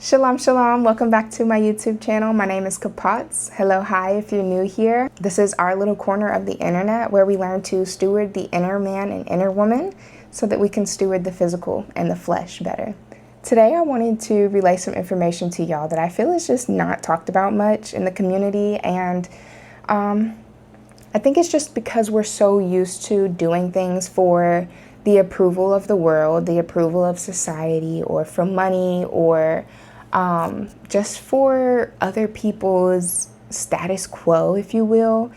Shalom, shalom. Welcome back to my YouTube channel. My name is Kapots. Hello, hi, if you're new here. This is our little corner of the internet where we learn to steward the inner man and inner woman so that we can steward the physical and the flesh better. Today, I wanted to relay some information to y'all that I feel is just not talked about much in the community. And I think it's just because we're so used to doing things for the approval of the world, the approval of society, or for money, or just for other people's status quo, if you will.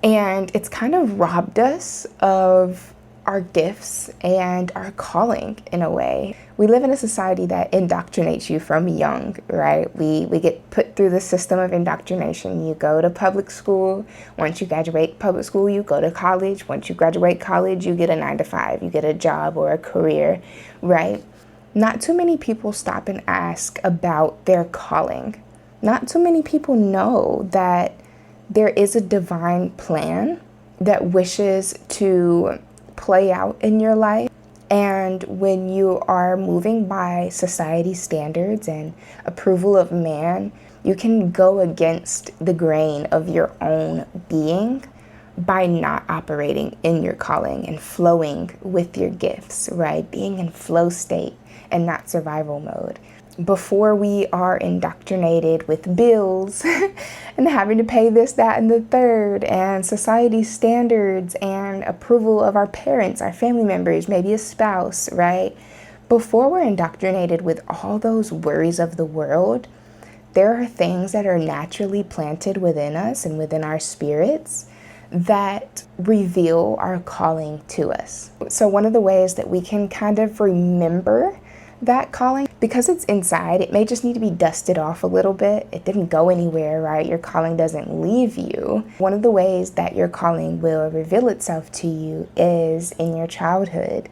And it's kind of robbed us of our gifts and our calling in a way. We live in a society that indoctrinates you from young, right? We get put through the system of indoctrination. You go to public school. Once you graduate public school, you go to college. Once you graduate college, you get a 9-to-5. You get a job or a career, right? Not too many people stop and ask about their calling. Not too many people know that there is a divine plan that wishes to play out in your life. And when you are moving by society standards and approval of man, you can go against the grain of your own being by not operating in your calling and flowing with your gifts, right? Being in flow state and not survival mode. Before we are indoctrinated with bills and having to pay this, that, and the third, and society standards and approval of our parents, our family members, maybe a spouse, right? Before we're indoctrinated with all those worries of the world, there are things that are naturally planted within us and within our spirits that reveal our calling to us. So one of the ways that we can kind of remember that calling, because it's inside, it may just need to be dusted off a little bit. It didn't go anywhere, right? Your calling doesn't leave you. One of the ways that your calling will reveal itself to you is in your childhood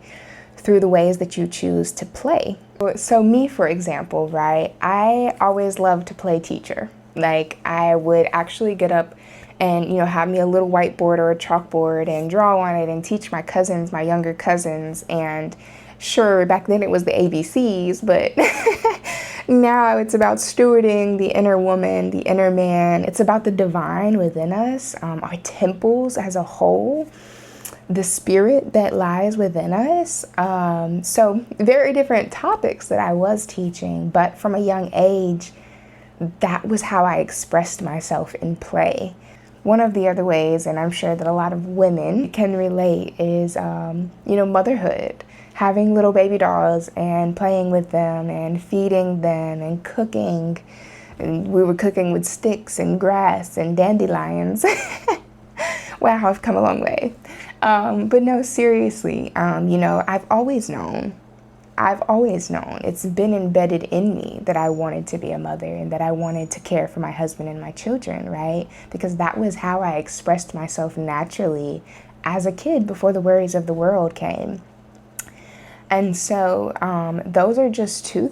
through the ways that you choose to play. So me, for example, right? I always loved to play teacher. Like I would actually get up and, have me a little whiteboard or a chalkboard and draw on it and teach my cousins, my younger cousins. And sure, back then it was the ABCs, but now it's about stewarding the inner woman, the inner man. It's about the divine within us, our temples as a whole, the spirit that lies within us. So very different topics that I was teaching, but from a young age, that was how I expressed myself in play. One of the other ways, and I'm sure that a lot of women can relate, is, motherhood. Having little baby dolls and playing with them and feeding them and cooking. And we were cooking with sticks and grass and dandelions. Wow, I've come a long way. But no, seriously, I've always known, it's been embedded in me that I wanted to be a mother and that I wanted to care for my husband and my children, right? Because that was how I expressed myself naturally as a kid before the worries of the world came. And so those are just two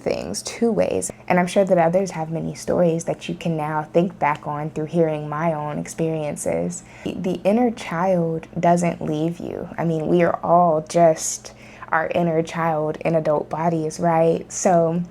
ways. And I'm sure that others have many stories that you can now think back on through hearing my own experiences. The inner child doesn't leave you. I mean, we are all just our inner child in adult bodies, right? So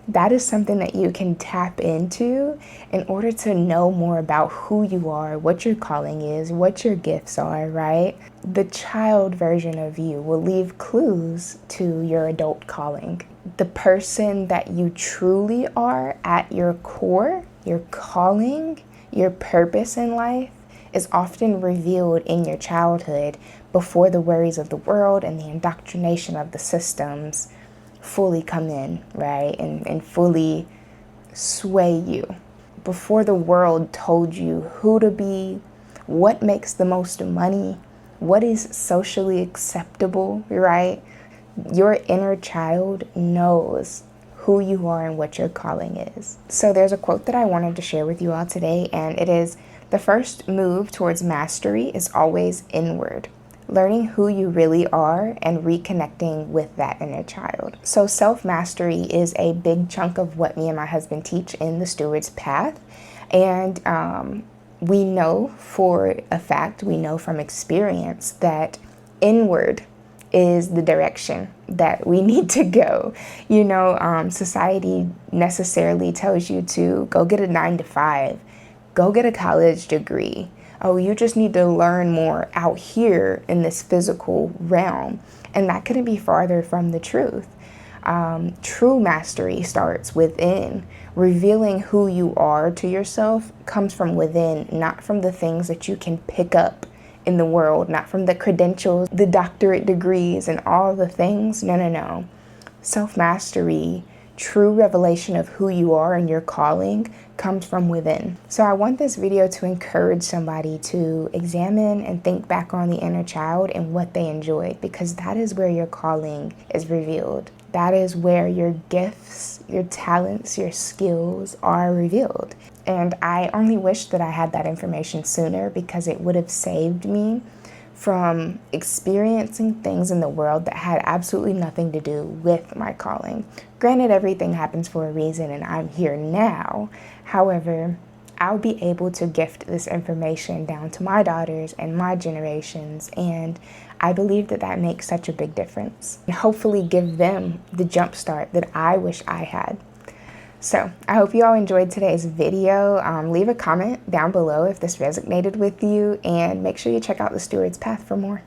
that is something that you can tap into in order to know more about who you are, what your calling is, what your gifts are, right? The child version of you will leave clues to your adult calling. The person that you truly are at your core, your calling, your purpose in life is often revealed in your childhood before the worries of the world and the indoctrination of the systems fully come in, right? And fully sway you. Before the world told you who to be, what makes the most money, what is socially acceptable, right? Your inner child knows who you are and what your calling is. So there's a quote that I wanted to share with you all today, and it is, "The first move towards mastery is always inward. Learning who you really are and reconnecting with that inner child." So self-mastery is a big chunk of what me and my husband teach in the STEWARDS PATH. And we know for a fact, we know from experience that inward is the direction that we need to go. You know, society necessarily tells you to go get a 9 to 5, go get a college degree. Oh, you just need to learn more out here in this physical realm. And that couldn't be farther from the truth. True mastery starts within. Revealing who you are to yourself comes from within, not from the things that you can pick up in the world, not from the credentials, the doctorate degrees, and all the things. No, no, no. Self-mastery, true revelation of who you are and your calling comes from within. So I want this video to encourage somebody to examine and think back on the inner child and what they enjoyed, because that is where your calling is revealed. That is where your gifts, your talents, your skills are revealed. And I only wish that I had that information sooner, because it would have saved me from experiencing things in the world that had absolutely nothing to do with my calling. Granted, everything happens for a reason and I'm here now. However, I'll be able to gift this information down to my daughters and my generations, and I believe that that makes such a big difference. And hopefully give them the jump start that I wish I had. So I hope you all enjoyed today's video. Leave a comment down below if this resonated with you, and make sure you check out the Steward's Path for more.